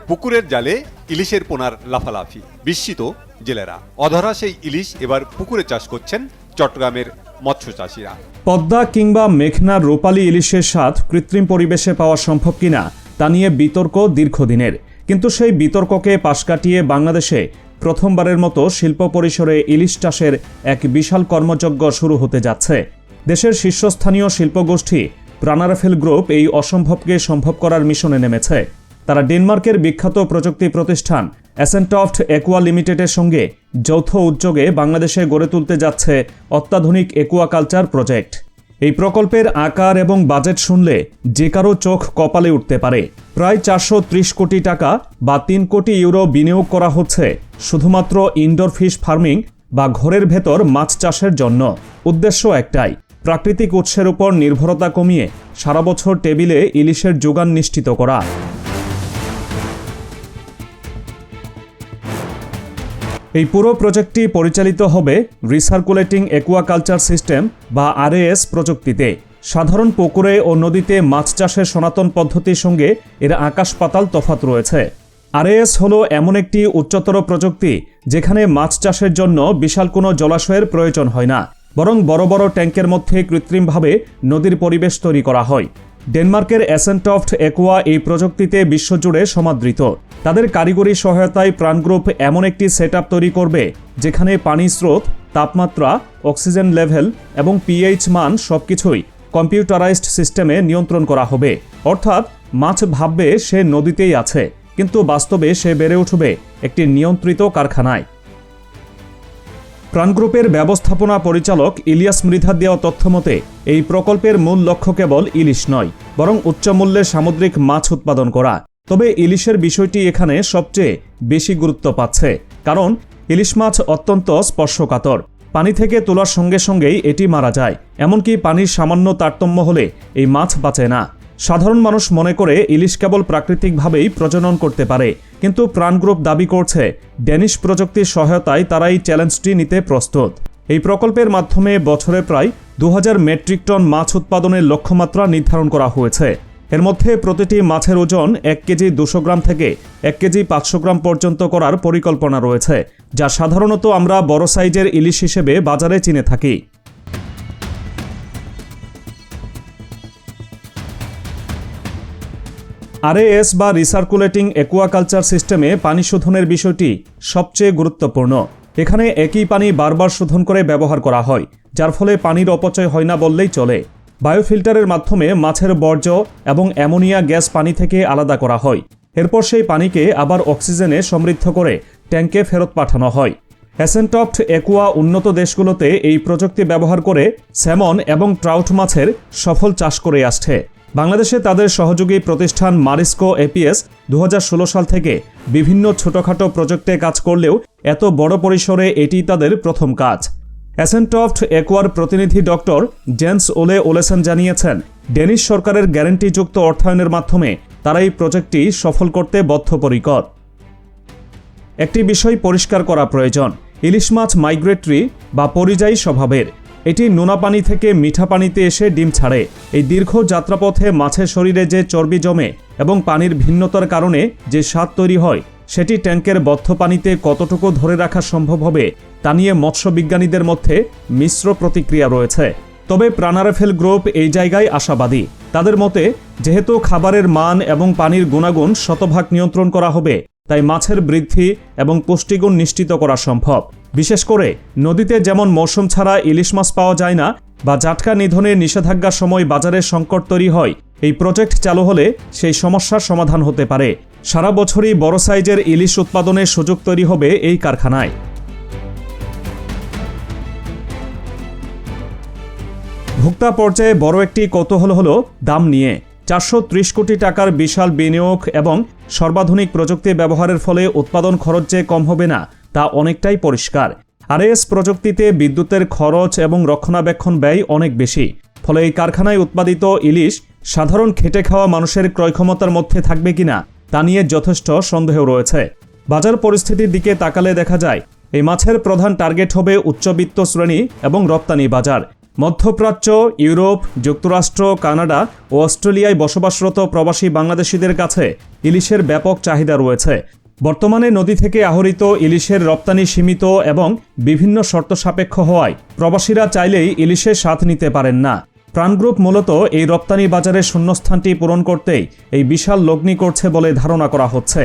পুকুরের জালে ইলিশের পোনার লাফালাফি, বিস্মিত জেলেরা। অধরা সেই ইলিশ এবার পুকুরে চাষ করছেন চট্টগ্রামের মৎস্য চাষিরা। পদ্মা কিংবা মেঘনার রূপালী ইলিশের স্বাদ কৃত্রিম পরিবেশে পাওয়া সম্ভব কিনা তা নিয়ে বিতর্ক দীর্ঘদিনের, কিন্তু সেই বিতর্ককে পাশ কাটিয়ে বাংলাদেশে প্রথমবারের মতো শিল্প পরিসরে ইলিশ চাষের এক বিশাল কর্মযজ্ঞ শুরু হতে যাচ্ছে। দেশের শীর্ষস্থানীয় শিল্পগোষ্ঠী প্রাণারাফেল গ্রুপ এই অসম্ভবকে সম্ভব করার মিশনে নেমেছে। তারা ডেনমার্কের বিখ্যাত প্রযুক্তি প্রতিষ্ঠান অ্যাসেন্টফট অ্যাকুয়া লিমিটেডের সঙ্গে যৌথ উদ্যোগে বাংলাদেশে গড়ে তুলতে যাচ্ছে অত্যাধুনিক অ্যাকুয়াকালচার প্রজেক্ট। এই প্রকল্পের আকার এবং বাজেট শুনলে যে কারো চোখ কপালে উঠতে পারে। প্রায় 430 কোটি টাকা বা 3 কোটি ইউরো বিনিয়োগ করা হচ্ছে শুধুমাত্র ইনডোর ফিশ ফার্মিং বা ঘরের ভেতর মাছ চাষের জন্য। উদ্দেশ্য একটাই, প্রাকৃতিক উৎসের উপর নির্ভরতা কমিয়ে সারা বছর টেবিলে ইলিশের যোগান নিশ্চিত করা। এই পুরো প্রজেক্টটি পরিচালিত হবে রিসার্কুলেটিং অ্যাকুয়াকালচার সিস্টেম বা আরএএস প্রযুক্তিতে। সাধারণ পুকুরে ও নদীতে মাছ চাষের সনাতন পদ্ধতির সঙ্গে এর আকাশ পাতাল তফাৎ রয়েছে। আরএএস হলো এমন একটি উচ্চতর প্রযুক্তি যেখানে মাছ চাষের জন্য বিশাল কোনো জলাশয়ের প্রয়োজন হয় না, বরং বড় বড় ট্যাঙ্কের মধ্যে কৃত্রিমভাবে নদীর পরিবেশ তৈরি করা হয়। ডেনমার্কের অ্যাসেন্টফট অ্যাকুয়া এই প্রযুক্তিতে বিশ্বজুড়ে সমাদৃত। তাদের কারিগরি সহায়তায় প্রাণ গ্রুপ এমন একটি সেটআপ তৈরি করবে যেখানে পানি স্রোত, তাপমাত্রা, অক্সিজেন লেভেল এবং পিএইচ মান সবকিছুই কম্পিউটারাইজড সিস্টেমে নিয়ন্ত্রণ করা হবে। অর্থাৎ মাছ ভাববে সে নদীতেই আছে, কিন্তু বাস্তবে সে বেড়ে উঠবে একটি নিয়ন্ত্রিত কারখানায়। প্রাণ গ্রুপের ব্যবস্থাপনা পরিচালক ইলিয়াস মৃধার দেওয়া তথ্যমতে এই প্রকল্পের মূল লক্ষ্য কেবল ইলিশ নয়, বরং উচ্চমূল্যের সামুদ্রিক মাছ উৎপাদন করা। তবে ইলিশের বিষয়টি এখানে সবচেয়ে বেশি গুরুত্ব পাচ্ছে, কারণ ইলিশ মাছ অত্যন্ত স্পর্শকাতর। পানি থেকে তোলার সঙ্গে সঙ্গেই এটি মারা যায়, এমনকি পানির সামান্য তারতম্য হলে এই মাছ বাঁচে না। সাধারণ মানুষ মনে করে ইলিশ কেবল প্রাকৃতিকভাবেই প্রজনন করতে পারে, কিন্তু প্রাণ গ্রুপ দাবি করছে ডেনিশ প্রযুক্তির সহায়তায় তারা এই চ্যালেঞ্জটি নিতে প্রস্তুত। এই প্রকল্পের মাধ্যমে বছরে প্রায় 2000 মেট্রিক টন মাছ উৎপাদনের লক্ষ্যমাত্রা নির্ধারণ করা হয়েছে। এর মধ্যে প্রতিটি মাছের ওজন 1 কেজি 200 গ্রাম থেকে 1 কেজি 500 গ্রাম পর্যন্ত করার পরিকল্পনা রয়েছে, যা সাধারণত আমরা বড় সাইজের ইলিশ হিসেবে বাজারে চিনে থাকি। আরএএস বা রিসার্কুলেটিং অ্যাকুয়াকালচার সিস্টেমে পানি শোধনের বিষয়টি সবচেয়ে গুরুত্বপূর্ণ। এখানে একই পানি বারবার শোধন করে ব্যবহার করা হয়, যার ফলে পানির অপচয় হয় না বললেই চলে। বায়োফিল্টারের মাধ্যমে মাছের বর্জ্য এবং অ্যামোনিয়া গ্যাস পানি থেকে আলাদা করা হয়। এরপর সেই পানিকে আবার অক্সিজেনে সমৃদ্ধ করে ট্যাঙ্কে ফেরত পাঠানো হয়। অ্যাসেন্টফট অ্যাকুয়া উন্নত দেশগুলোতে এই প্রযুক্তি ব্যবহার করে স্যামন এবং ট্রাউট মাছের সফল চাষ করে আসছে। বাংলাদেশে তাদের সহযোগী প্রতিষ্ঠান মারিস্কো এপিএস 2016 সাল থেকে বিভিন্ন ছোটখাটো প্রজেক্টে কাজ করলেও এত বড় পরিসরে এটি তাদের প্রথম কাজ। অ্যাসেন্টফট অ্যাকুয়ার প্রতিনিধি ডক্টর জেন্স ওলে ওলেসেন জানিয়েছেন, ডেনিশ সরকারের গ্যারান্টিযুক্ত অর্থায়নের মাধ্যমে তারা এই প্রজেক্টটি সফল করতে বদ্ধপরিকর। একটি বিষয় পরিষ্কার করা প্রয়োজন, ইলিশ মাছ মাইগ্রেটরি বা পরিযায়ী স্বভাবের। এটি নোনা পানি থেকে মিঠা পানিতে এসে ডিম ছাড়ে। এই দীর্ঘ যাত্রাপথে মাছের শরীরে যে চর্বি জমে এবং পানির ভিন্নতার কারণে যে স্বাদ তৈরি হয়, সেটি ট্যাঙ্কের বদ্ধ পানিতে কতটুকু ধরে রাখা সম্ভব হবে তা নিয়ে মৎস্য বিজ্ঞানীদের মধ্যে মিশ্র প্রতিক্রিয়া রয়েছে। তবে প্রাণারাফেল গ্রুপ এই জায়গায় আশাবাদী। তাদের মতে, যেহেতু খাবারের মান এবং পানির গুণাগুণ শতভাগ নিয়ন্ত্রণ করা হবে, তাই মাছের বৃদ্ধি এবং পুষ্টিগুণ নিশ্চিত করা সম্ভব। বিশেষ করে নদীতে যেমন মৌসুম ছাড়া ইলিশ মাছ পাওয়া যায় না বা জাটকা নিধনের নিষেধাজ্ঞার সময় বাজারে সংকট তৈরি হয়, এই প্রজেক্ট চালু হলে সেই সমস্যার সমাধান হতে পারে। সারা বছরই বড় সাইজের ইলিশ উৎপাদনের সুযোগ তৈরি হবে এই কারখানায়। ভোক্তা পর্যায়ে বড় একটি কৌতূহল হলো দাম নিয়ে। 430 কোটি টাকার বিশাল বিনিয়োগ এবং সর্বাধুনিক প্রযুক্তি ব্যবহারের ফলে উৎপাদন খরচ যে কম হবে না তা অনেকটাই পরিষ্কার। আরএএস প্রযুক্তিতে বিদ্যুতের খরচ এবং রক্ষণাবেক্ষণ ব্যয় অনেক বেশি, ফলে এই কারখানায় উৎপাদিত ইলিশ সাধারণ খেটে খাওয়া মানুষের ক্রয়ক্ষমতার মধ্যে থাকবে কিনা তা নিয়ে যথেষ্ট সন্দেহ রয়েছে। বাজার পরিস্থিতির দিকে তাকালে দেখা যায় এই মাছের প্রধান টার্গেট হবে উচ্চবিত্ত শ্রেণী এবং রপ্তানি বাজার। মধ্যপ্রাচ্য, ইউরোপ, যুক্তরাষ্ট্র, কানাডা ও অস্ট্রেলিয়ায় বসবাসরত প্রবাসী বাংলাদেশিদের কাছে ইলিশের ব্যাপক চাহিদা রয়েছে। বর্তমানে নদী থেকে আহরিত ইলিশের রপ্তানি সীমিত এবং বিভিন্ন শর্ত সাপেক্ষ হওয়ায় প্রবাসীরা চাইলেই ইলিশের স্বাদ নিতে পারেন না। প্রাণ গ্রুপ মূলত এই রপ্তানি বাজারের শূন্যস্থানটি পূরণ করতেই এই বিশাল লগ্নি করছে বলে ধারণা করা হচ্ছে।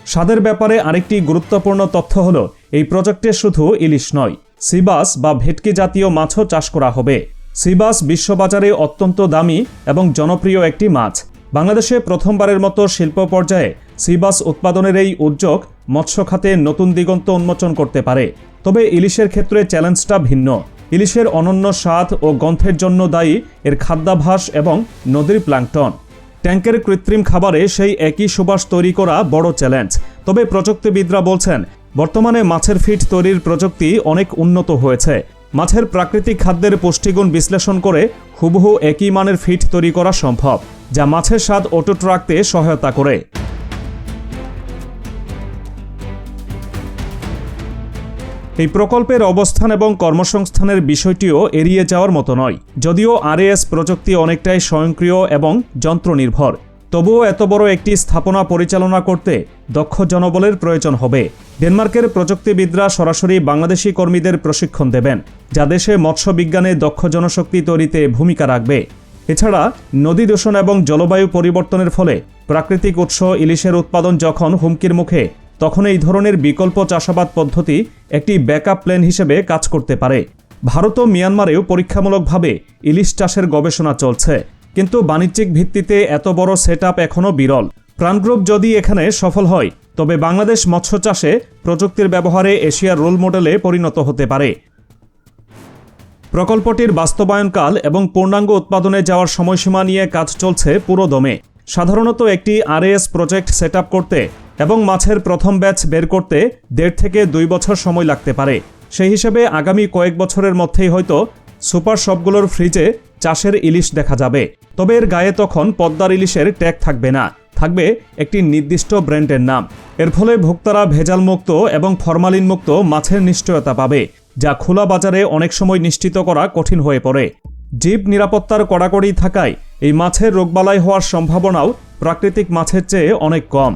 স্বাদের ব্যাপারে আরেকটি গুরুত্বপূর্ণ তথ্য হল, এই প্রজেক্টে শুধু ইলিশ নয়, সিবাস বা ভেটকি জাতীয় মাছও চাষ করা হবে। সিবাস বিশ্ববাজারে অত্যন্ত দামি এবং জনপ্রিয় একটি মাছ। বাংলাদেশে প্রথমবারের মতো শিল্প পর্যায়ে সিবাস উৎপাদনের এই উদ্যোগ মৎস্য খাতে নতুন দিগন্ত উন্মোচন করতে পারে। তবে ইলিশের ক্ষেত্রে চ্যালেঞ্জটা ভিন্ন। ইলিশের অনন্য স্বাদ ও গন্ধের জন্য দায়ী এর খাদ্যাভ্যাস এবং নদীর প্ল্যাঙ্কটন। ট্যাঙ্কের কৃত্রিম খাবারে সেই একই সুবাস তৈরি করা বড় চ্যালেঞ্জ। তবে প্রযুক্তিবিদরা বলছেন, বর্তমানে মাছের ফিড তৈরির প্রযুক্তি অনেক উন্নত হয়েছে। মাছের প্রাকৃতিক খাদ্যের পুষ্টিগুণ বিশ্লেষণ করে হুবহু একই মানের ফিড তৈরি করা সম্ভব, যা মাছের স্বাদ অটুট রাখতে সহায়তা করে। এই প্রকল্পের অবস্থান এবং কর্মসংস্থানের বিষয়টিও এড়িয়ে যাওয়ার মতো নয়। যদিও আরএএস প্রযুক্তি অনেকটাই স্বয়ংক্রিয় এবং যন্ত্রনির্ভর, তবুও এত বড় একটি স্থাপনা পরিচালনা করতে দক্ষ জনবলের প্রয়োজন হবে। ডেনমার্কের প্রযুক্তিবিদরা সরাসরি বাংলাদেশি কর্মীদের প্রশিক্ষণ দেবেন, যা দেশে মৎস্য বিজ্ঞানে দক্ষ জনশক্তি তৈরিতে ভূমিকা রাখবে। এছাড়া নদী দূষণ এবং জলবায়ু পরিবর্তনের ফলে প্রাকৃতিক উৎস ইলিশের উৎপাদন যখন হুমকির মুখে, তখন এই ধরনের বিকল্প চাষাবাদ পদ্ধতি একটি ব্যাকআপ প্ল্যান হিসেবে কাজ করতে পারে। ভারত ও মিয়ানমারেও পরীক্ষামূলকভাবে ইলিশ চাষের গবেষণা চলছে, কিন্তু বাণিজ্যিক ভিত্তিতে এত বড় সেটআপ এখনও বিরল। প্রাণ গ্রুপ যদি এখানে সফল হয়, তবে বাংলাদেশ মৎস্য চাষে প্রযুক্তির ব্যবহারে এশিয়ার রোল মডেলে পরিণত হতে পারে। প্রকল্পটির বাস্তবায়নকাল এবং পূর্ণাঙ্গ উৎপাদনে যাওয়ার সময়সীমা নিয়ে কাজ চলছে পুরোদমে। সাধারণত একটি আরএএস প্রজেক্ট সেটআপ করতে এবং মাছের প্রথম ব্যাচ বের করতে 1.5 থেকে 2 বছর সময় লাগতে পারে। সেই হিসেবে আগামী কয়েক বছরের মধ্যেই হয়তো সুপার শপগুলোর ফ্রিজে চাষের ইলিশ দেখা যাবে। তবে এর গায়ে তখন পদ্মার ইলিশের ট্যাগ থাকবে না, থাকবে একটি নির্দিষ্ট ব্র্যান্ডের নাম। এর ফলে ভোক্তারা ভেজালমুক্ত এবং ফরমালিনমুক্ত মাছের নিশ্চয়তা পাবে, যা খোলা বাজারে অনেক সময় নিশ্চিত করা কঠিন হয়ে পড়ে। জীব নিরাপত্তার কড়াকড়ি থাকায় এই মাছের রোগবালাই হওয়ার সম্ভাবনাও প্রাকৃতিক মাছের চেয়ে অনেক কম।